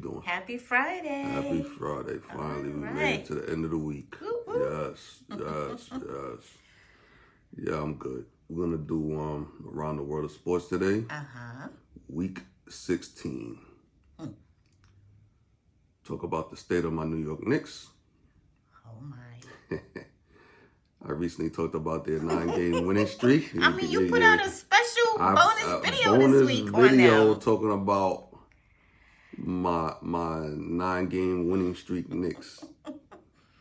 doing? Happy Friday. Happy Friday. Finally, we made it to the end of the week. Woo, woo. Yes. Yeah, I'm good. We're gonna do around the world of sports today. Week 16. Talk about the state of my New York Knicks. Oh my. I recently talked about their 9-game winning streak. I mean, you put out a special bonus video this week on them. Talking about my 9-game winning streak Knicks.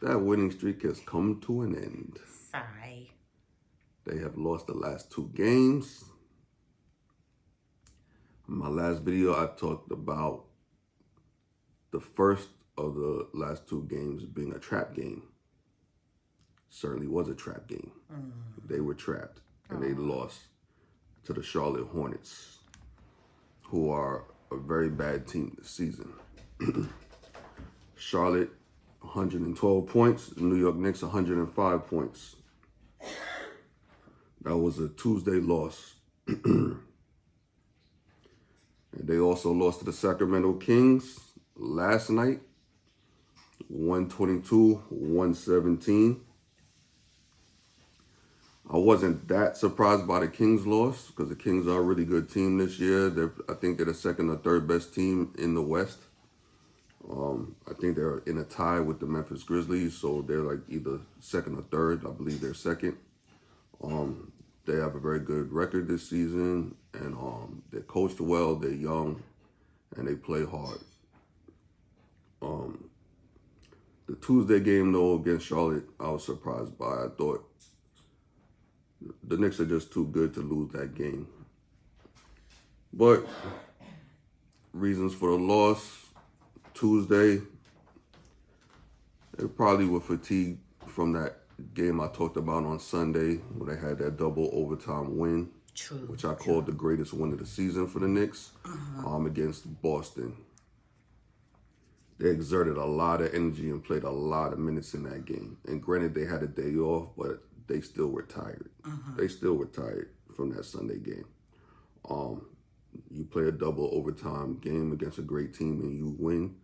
That winning streak has come to an end. Sigh. They have lost the last 2 games. In my last video, I talked about the first of the last 2 games being a trap game. Certainly was a trap game. They were trapped, and they lost to the Charlotte Hornets, who are a very bad team this season. Charlotte, 112 points. New York Knicks, 105 points. That was a Tuesday loss. And they also lost to the Sacramento Kings last night, 122-117. I wasn't that surprised by the Kings' loss because the Kings are a really good team this year. I think they're the second or third best team in the West. I think they're in a tie with the Memphis Grizzlies, so they're like either second or third. I believe they're second. They have a very good record this season, and they're coached well, they're young, and they play hard. The Tuesday game, though, against Charlotte, I was surprised by. I thought the Knicks are just too good to lose that game. But reasons for the loss, Tuesday, they probably were fatigued from that game I talked about on Sunday where they had that double overtime win, which I called the greatest win of the season for the Knicks, against Boston. They exerted a lot of energy and played a lot of minutes in that game. And granted, they had a day off, but they still were tired. They still were tired from that Sunday game. You play a double overtime game against a great team and you win,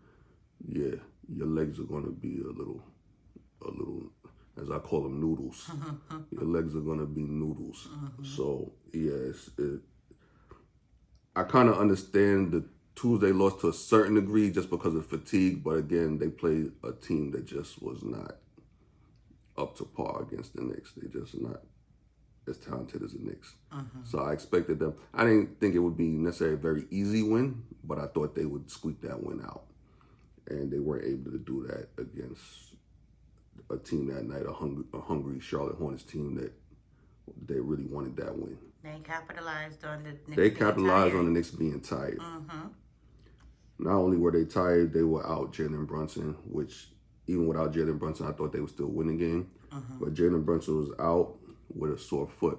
yeah, your legs are going to be a little, as I call them, noodles. Your legs are going to be noodles. So, yeah, I kind of understand the Tuesday loss to a certain degree just because of fatigue, but again, they played a team that just was not up to par against the Knicks. They're just not as talented as the Knicks. So I expected them. I didn't think it would be necessarily a very easy win, but I thought they would squeak that win out. And they weren't able to do that against a team that night, a hungry Charlotte Hornets team that they really wanted that win. They capitalized on the Knicks. They capitalized on the Knicks being tired. Not only were they tired, they were out Jalen Brunson, which even without Jalen Brunson, I thought they would still win the game. But Jalen Brunson was out with a sore foot.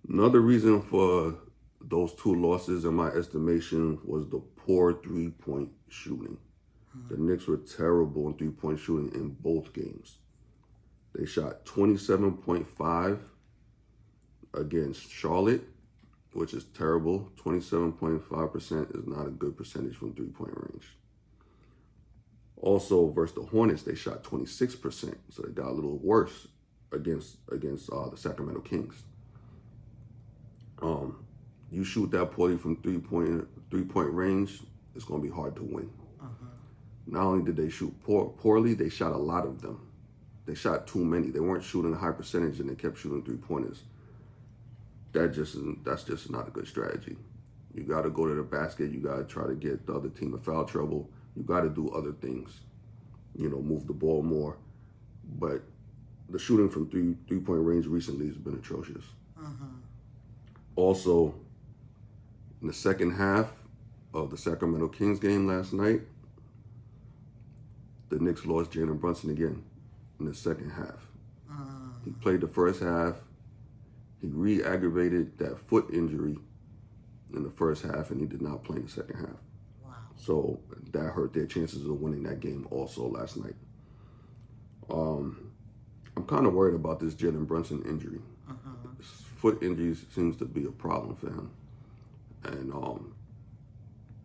Another reason for those 2 losses, in my estimation, was the poor 3-point shooting. The Knicks were terrible in 3-point shooting in both games. They shot 27.5 against Charlotte, which is terrible. 27.5% is not a good percentage from 3-point range. Also, versus the Hornets, they shot 26%, so they got a little worse against the Sacramento Kings. You shoot that poorly from three-point range, it's going to be hard to win. Not only did they shoot poorly, they shot a lot of them. They shot too many. They weren't shooting a high percentage, and they kept shooting 3-pointers. That's just not a good strategy. You got to go to the basket. You got to try to get the other team in foul trouble. You got to do other things, move the ball more. But the shooting from three-point range recently has been atrocious. Also, in the second half of the Sacramento Kings game last night, the Knicks lost Jalen Brunson again in the second half. He played the first half. He re-aggravated that foot injury in the first half, and he did not play in the second half. So that hurt their chances of winning that game also last night. I'm kind of worried about this Jalen Brunson injury. His foot injury seems to be a problem for him. And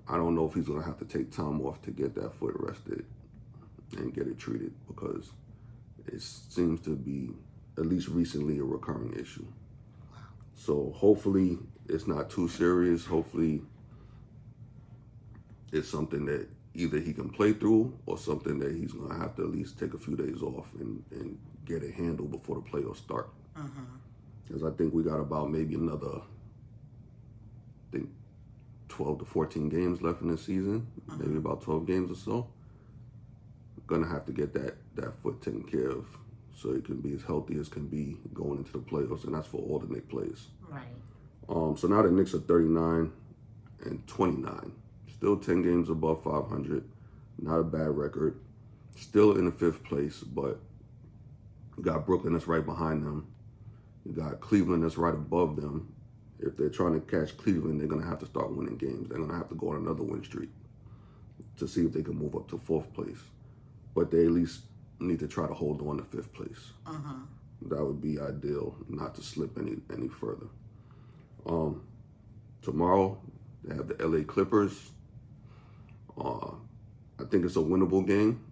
I don't know if he's going to have to take time off to get that foot rested and get it treated, because it seems to be, at least recently, a recurring issue. So hopefully it's not too serious. Hopefully it's something that either he can play through or something that he's going to have to at least take a few days off and get it handled before the playoffs start. Because I think we got about maybe another, 12 to 14 games left in the season, maybe about 12 games or so. Gonna have to get that foot taken care of so he can be as healthy as can be going into the playoffs, and that's for all the Knicks players. Right. So now the Knicks are 39 and 29, still 10 games above 500, not a bad record, still in the 5th place, but you got Brooklyn that's right behind them. You got Cleveland that's right above them. If they're trying to catch Cleveland, they're gonna have to start winning games. They're gonna have to go on another win streak to see if they can move up to 4th place. But they at least need to try to hold on to 5th place. That would be ideal, not to slip any further. Tomorrow, they have the LA Clippers. I think it's a winnable game,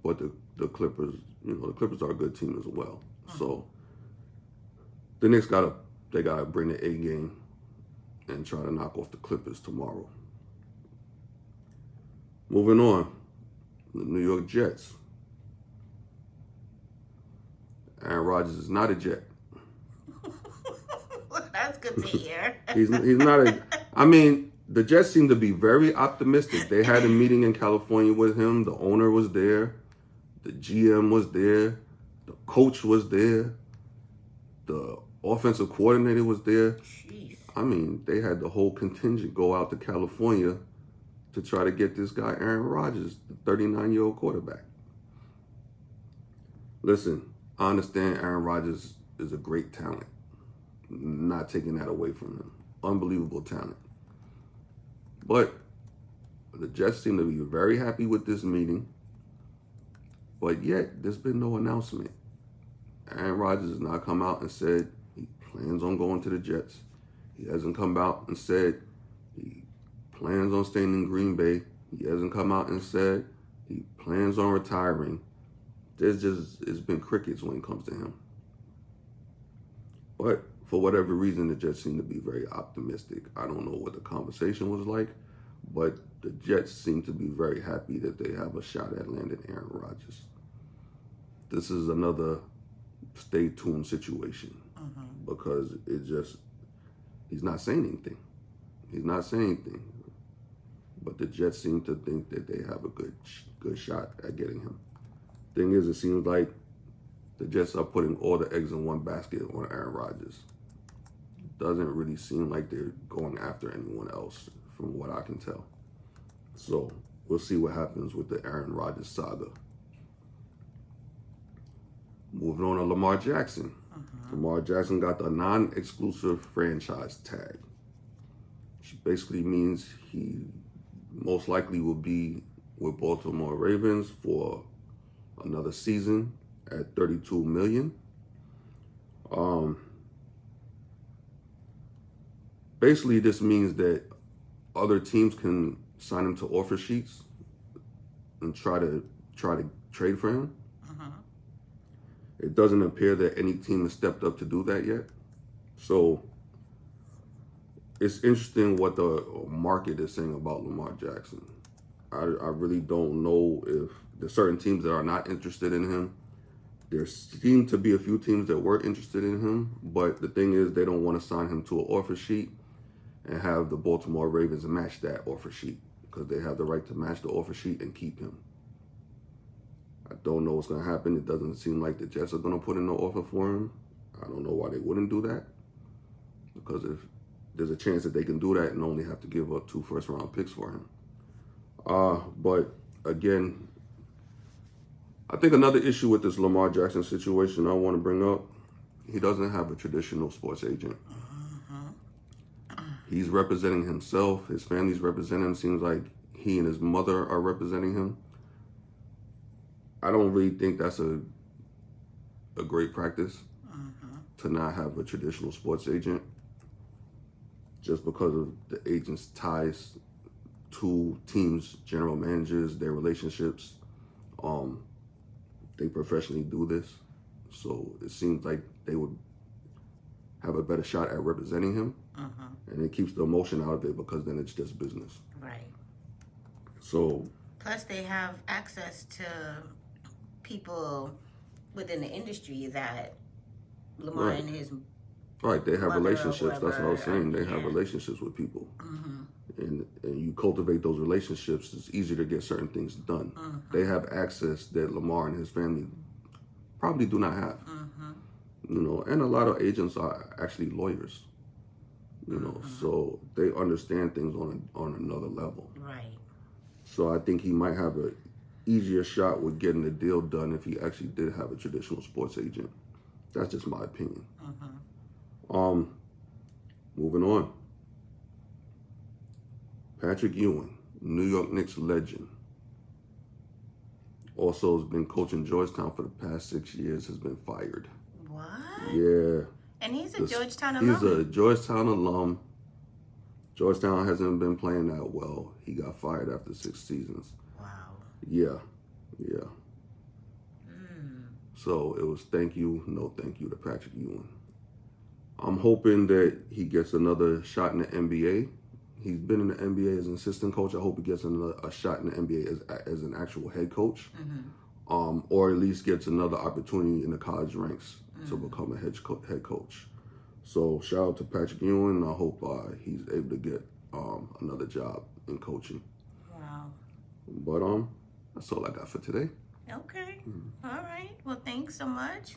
but the Clippers, the Clippers are a good team as well. So the Knicks gotta bring the A game and try to knock off the Clippers tomorrow. Moving on. The New York Jets. Aaron Rodgers is not a Jet. That's good to hear. He's not a. I mean, the Jets seem to be very optimistic. They had a meeting in California with him. The owner was there. The GM was there. The coach was there. The offensive coordinator was there. Jeez. I mean, they had the whole contingent go out to California to try to get this guy, Aaron Rodgers, the 39-year-old quarterback. Listen, I understand Aaron Rodgers is a great talent. Not taking that away from him. Unbelievable talent. But the Jets seem to be very happy with this meeting. But yet, there's been no announcement. Aaron Rodgers has not come out and said he plans on going to the Jets. He hasn't come out and said he plans on staying in Green Bay. He hasn't come out and said he plans on retiring. It's been crickets when it comes to him. But for whatever reason, the Jets seem to be very optimistic. I don't know what the conversation was like, but the Jets seem to be very happy that they have a shot at landing Aaron Rodgers. This is another stay tuned situation because he's not saying anything. He's not saying anything. But the Jets seem to think that they have a good shot at getting him. Thing is, it seems like the Jets are putting all the eggs in one basket on Aaron Rodgers. Doesn't really seem like they're going after anyone else, from what I can tell. So we'll see what happens with the Aaron Rodgers saga. Moving on to Lamar Jackson. Lamar Jackson got the non-exclusive franchise tag, which basically means he most likely will be with Baltimore Ravens for another season at $32 million. Basically, this means that other teams can sign him to offer sheets and try to trade for him. It doesn't appear that any team has stepped up to do that yet. So it's interesting what the market is saying about Lamar Jackson. I really don't know if there's certain teams that are not interested in him. There seem to be a few teams that were interested in him, but the thing is they don't want to sign him to an offer sheet and have the Baltimore Ravens match that offer sheet because they have the right to match the offer sheet and keep him. I don't know what's going to happen. It doesn't seem like the Jets are going to put in no offer for him. I don't know why they wouldn't do that, because if there's a chance that they can do that and only have to give up 2 first-round picks for him. But again, I think another issue with this Lamar Jackson situation I want to bring up, he doesn't have a traditional sports agent. He's representing himself. His family's representing him. Seems like he and his mother are representing him. I don't really think that's a great practice to not have a traditional sports agent, just because of the agent's ties two teams, general managers, their relationships. They professionally do this, so it seems like they would have a better shot at representing him, and it keeps the emotion out of it because then it's just business. Right. So. Plus, they have access to people within the industry that Lamar and his. Right, they have relationships. That's what I was saying. They have relationships with people, and you cultivate those relationships. It's easier to get certain things done. They have access that Lamar and his family probably do not have. You know, and a lot of agents are actually lawyers. You know, so they understand things on another level. Right. So I think he might have a easier shot with getting the deal done if he actually did have a traditional sports agent. That's just my opinion. Moving on. Patrick Ewing, New York Knicks legend. Also has been coaching Georgetown for the past 6 years, has been fired. What? Yeah. And he's a Georgetown alum. He's a Georgetown alum. Georgetown hasn't been playing that well. He got fired after 6 seasons. Wow. Yeah. So it was thank you, no thank you to Patrick Ewing. I'm hoping that he gets another shot in the NBA. He's been in the NBA as an assistant coach. I hope he gets a shot in the NBA as an actual head coach, or at least gets another opportunity in the college ranks to become a head coach. So shout out to Patrick Ewing, and I hope he's able to get another job in coaching. Wow. But that's all I got for today. Okay. All right. Well, thanks so much.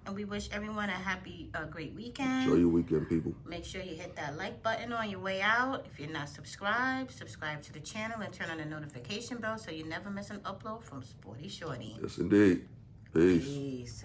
And we wish everyone a great weekend. Enjoy your weekend, people. Make sure you hit that like button on your way out. If you're not subscribed, subscribe to the channel and turn on the notification bell so you never miss an upload from Sporty Shorty. Yes, indeed. Peace. Peace.